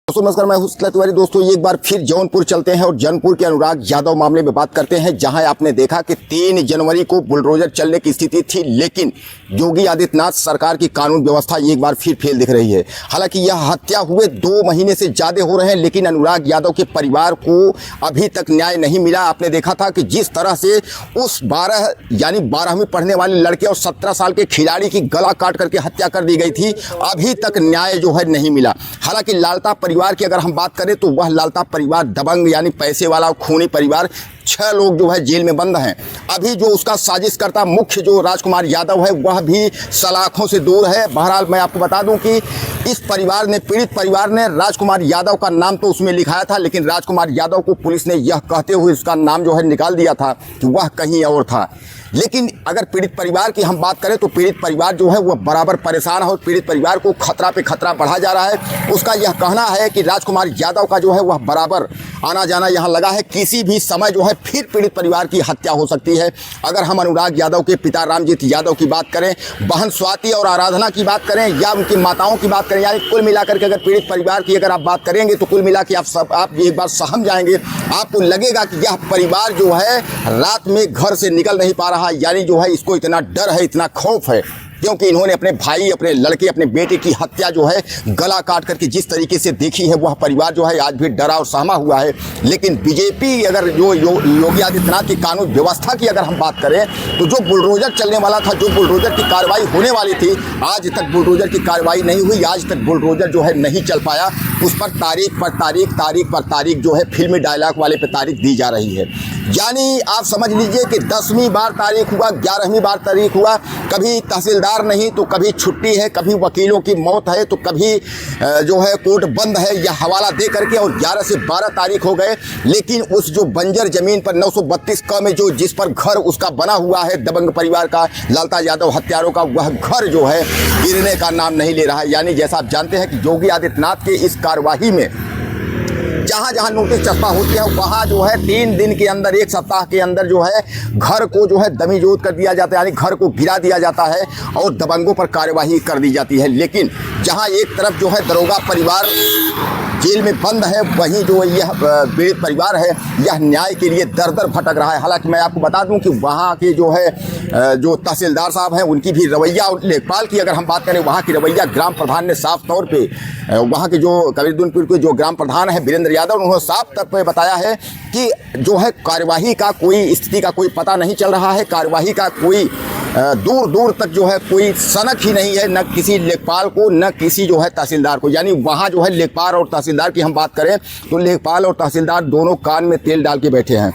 दोस्तों नमस्कार, मैं हूं तिवारी। दोस्तों एक बार फिर जौनपुर चलते हैं और जौनपुर के अनुराग यादव मामले में बात करते हैं, जहां आपने देखा कि 3 जनवरी को बुलडोजर चलने की स्थिति थी, लेकिन योगी आदित्यनाथ सरकार की कानून व्यवस्था एक बार फिर फेल दिख रही है। हालांकि यह हत्या हुए 2 महीने से ज़्यादा हो रहे हैं, लेकिन अनुराग यादव के परिवार को अभी तक न्याय नहीं मिला। आपने देखा था कि जिस तरह से उस 12वीं पढ़ने वाले लड़के और 17 साल के खिलाड़ी की गला काट करके हत्या कर दी गई थी, अभी तक न्याय जो है नहीं मिला। हालांकि लालता परिवार की अगर हम बात करें तो वह लालता परिवार दबंग यानी पैसे वाला खूनी परिवार, 6 लोग जो है जेल में बंद हैं। अभी जो उसका साजिशकर्ता मुख्य जो राजकुमार यादव है वह भी सलाखों से दूर है। बहरहाल मैं आपको बता दूं कि इस परिवार ने, पीड़ित परिवार ने राजकुमार यादव का नाम तो उसमें लिखाया था, लेकिन राजकुमार यादव को पुलिस ने यह कहते हुए उसका नाम जो है निकाल दिया था कि वह कहीं और था। लेकिन अगर पीड़ित परिवार की हम बात करें तो पीड़ित परिवार जो है वह बराबर परेशान है और पीड़ित परिवार को खतरा पे खतरा बढ़ा जा रहा है। उसका यह कहना है कि राजकुमार यादव का जो है वह बराबर आना जाना यहाँ लगा है, किसी भी समय जो है फिर पीड़ित परिवार की हत्या हो सकती है। अगर हम अनुराग यादव के पिता रामजीत यादव की बात करें, बहन स्वाति और आराधना की बात करें, या उनकी माताओं की बात करें, यानी कुल मिलाकर के अगर पीड़ित परिवार की अगर आप बात करेंगे तो कुल मिला के आप एक बार सहम जाएंगे। आपको लगेगा कि यह परिवार जो है रात में घर से निकल नहीं पा रहा, यानी जो है इसको इतना डर है, इतना खौफ है, क्योंकि इन्होंने अपने भाई, अपने लड़के, अपने बेटे की हत्या जो है गला काट करके जिस तरीके से देखी है, वह परिवार जो है आज भी डरा और सहमा हुआ है। लेकिन बीजेपी अगर जो योगी आदित्यनाथ की कानून व्यवस्था की अगर हम बात करें तो जो बुलडोजर चलने वाला था, जो बुलडोजर की कार्रवाई होने वाली थी, आज तक बुलडोजर की कार्रवाई नहीं हुई। आज तक बुलडोजर जो है नहीं चल पाया। उस पर तारीख पर तारीख जो है फिल्मी डायलॉग वाले पे तारीख दी जा रही है। यानी आप समझ लीजिए कि 10वीं बार तारीख हुआ, 11वीं बार तारीख हुआ, कभी तहसीलदार नहीं तो कभी छुट्टी है, कभी वकीलों की मौत है तो कभी जो है कोर्ट बंद है या हवाला दे करके, और 11 से 12 तारीख हो गए। लेकिन उस जो बंजर जमीन पर 932 क में जो जिस पर घर उसका बना हुआ है दबंग परिवार का, लालता यादव हत्यारों का, वह घर जो है गिरने का नाम नहीं ले रहा है। यानी जैसा आप जानते हैं कि योगी आदित्यनाथ के इस कार्यवाही में जहाँ जहाँ नोटिस चस्पा होती है वहाँ जो है 3 दिन के अंदर, 1 सप्ताह के अंदर जो है घर को जो है दमीजोत कर दिया जाता है, यानी घर को गिरा दिया जाता है और दबंगों पर कार्यवाही कर दी जाती है। लेकिन जहाँ एक तरफ जो है दरोगा परिवार जेल में बंद है, वहीं जो यह पीड़ित परिवार है यह न्याय के लिए दर दर भटक रहा है। हालांकि मैं आपको बता दूं कि वहाँ के जो है जो तहसीलदार साहब हैं उनकी भी रवैया, और लेखपाल की अगर हम बात करें वहाँ की रवैया, ग्राम प्रधान ने साफ तौर पे, वहाँ के जो कबीरदुनपुर के जो ग्राम प्रधान है वीरेंद्र यादव, उन्होंने साफ तौर पर बताया है कि जो है कार्यवाही का कोई स्थिति का कोई पता नहीं चल रहा है, कार्यवाही का कोई दूर दूर तक जो है कोई सनक ही नहीं है, न किसी लेखपाल को न किसी जो है तहसीलदार को। यानी वहाँ जो है लेखपाल और तहसीलदार की हम बात करें तो लेखपाल और तहसीलदार दोनों कान में तेल डाल के बैठे हैं।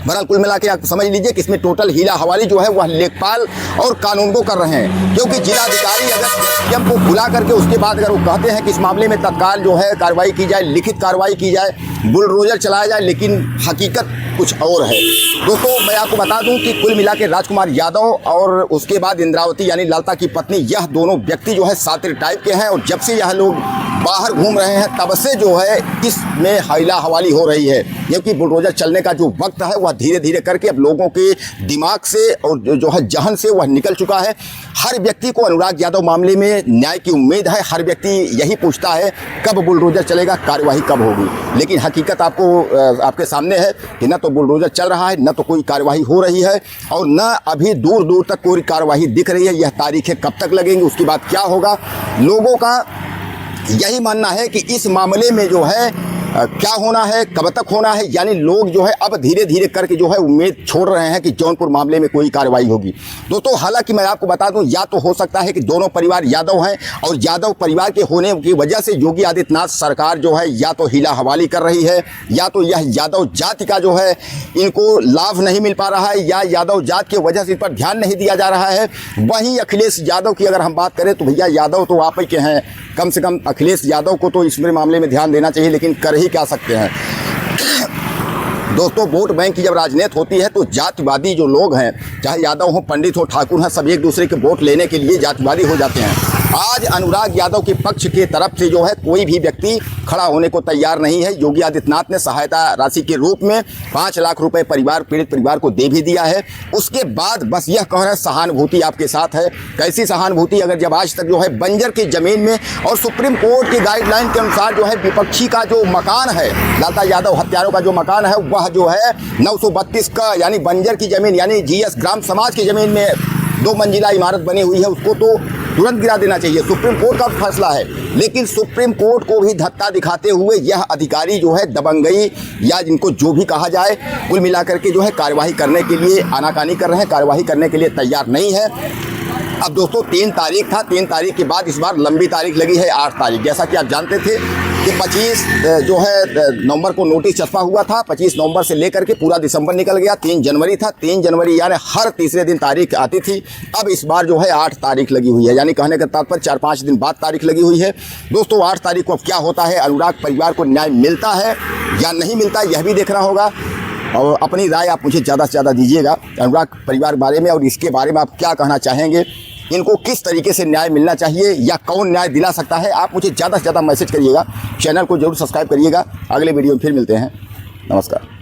बहरहाल कुल मिला के आप समझ लीजिए कि इसमें टोटल हीला हवाली जो है वह लेखपाल और कानून को कर रहे हैं, क्योंकि जिलाधिकारी अगर एसडीएम को बुला करके उसके बाद अगर वो कहते हैं कि इस मामले में तत्काल जो है कार्रवाई की जाए, लिखित कार्रवाई की जाए, बुलडोजर चलाया जाए, लेकिन हकीकत कुछ और है। दोस्तों मैं आपको बता दूं कि कुल मिला के राजकुमार यादव और उसके बाद इंद्रावती यानी लालता की पत्नी, यह दोनों व्यक्ति जो है सातिर टाइप के हैं, और जब से यह लोग बाहर घूम रहे हैं तब से जो है इसमें हैला हवाली हो रही है, क्योंकि बुलडोजर चलने का जो वक्त है वह धीरे धीरे करके अब लोगों के दिमाग से और जो है जहन से वह निकल चुका है। हर व्यक्ति को अनुराग यादव मामले में न्याय की उम्मीद है। हर व्यक्ति यही पूछता है कब बुलडोजर चलेगा, कार्यवाही कब होगी। लेकिन हकीकत आपके सामने है कि न तो बुलडोजर चल रहा है, न तो कोई कार्यवाही हो रही है, और न अभी दूर दूर तक कोई कार्यवाही दिख रही है। यह तारीखें कब तक लगेंगी, उसके बाद क्या होगा, लोगों का यही मानना है कि इस मामले में जो है क्या होना है, कब तक होना है। यानी लोग जो है अब धीरे धीरे करके जो है उम्मीद छोड़ रहे हैं कि जौनपुर मामले में कोई कार्रवाई होगी। दोस्तों हालांकि मैं आपको बता दूं, या तो हो सकता है कि दोनों परिवार यादव हैं और यादव परिवार के होने की वजह से योगी आदित्यनाथ सरकार जो है या तो हीला हवाली कर रही है, या तो यह यादव जाति का जो है इनको लाभ नहीं मिल पा रहा है, या यादव जात की वजह से इन पर ध्यान नहीं दिया जा रहा है। वहीं अखिलेश यादव की अगर हम बात करें तो भैया यादव तो आप ही के हैं, कम से कम अखिलेश यादव को तो इस मामले में ध्यान देना चाहिए, लेकिन कर ही क्या सकते हैं। दोस्तों वोट बैंक की जब राजनीति होती है तो जातिवादी जो लोग हैं, चाहे यादव हो, पंडित हो, ठाकुर हैं, सब एक दूसरे के वोट लेने के लिए जातिवादी हो जाते हैं। आज अनुराग यादव के पक्ष के तरफ से जो है कोई भी व्यक्ति खड़ा होने को तैयार नहीं है। योगी आदित्यनाथ ने सहायता राशि के रूप में 5 लाख रुपए पीड़ित परिवार को दे भी दिया है। उसके बाद बस यह कह रहे हैं सहानुभूति आपके साथ है। कैसी सहानुभूति, अगर जब आज तक जो है बंजर की जमीन में और सुप्रीम कोर्ट की गाइडलाइन के अनुसार जो है विपक्षी का जो मकान है, लालता यादव हत्यारों का जो मकान है, वह जो है 932 का यानी बंजर की जमीन यानी जीएस ग्राम समाज की जमीन में 2 मंजिला इमारत बनी हुई है, उसको तो तुरंत गिरा देना चाहिए। सुप्रीम कोर्ट का फैसला है, लेकिन सुप्रीम कोर्ट को भी धक्का दिखाते हुए यह अधिकारी जो है दबंगई या जिनको जो भी कहा जाए कुल मिलाकर के जो है कार्यवाही करने के लिए आनाकानी कर रहे हैं, कार्यवाही करने के लिए तैयार नहीं है। अब दोस्तों 3 तारीख था, 3 तारीख के बाद इस बार लंबी तारीख लगी है 8 तारीख। जैसा कि आप जानते थे कि 25 जो है नवंबर को नोटिस छपा हुआ था, 25 नवंबर से लेकर के पूरा दिसंबर निकल गया, 3 जनवरी था, 3 जनवरी यानी हर तीसरे दिन तारीख आती थी। अब इस बार जो है 8 तारीख लगी हुई है, यानी कहने का तात्पर्य 4-5 दिन बाद तारीख लगी हुई है। दोस्तों 8 तारीख को अब क्या होता है, अनुराग परिवार को न्याय मिलता है या नहीं मिलता, यह भी देखना होगा। और अपनी राय आप मुझे ज़्यादा से ज़्यादा दीजिएगा अनुराग परिवार बारे में, और इसके बारे में आप क्या कहना चाहेंगे, इनको किस तरीके से न्याय मिलना चाहिए या कौन न्याय दिला सकता है। आप मुझे ज़्यादा से ज़्यादा मैसेज करिएगा, चैनल को जरूर सब्सक्राइब करिएगा। अगले वीडियो में फिर मिलते हैं, नमस्कार।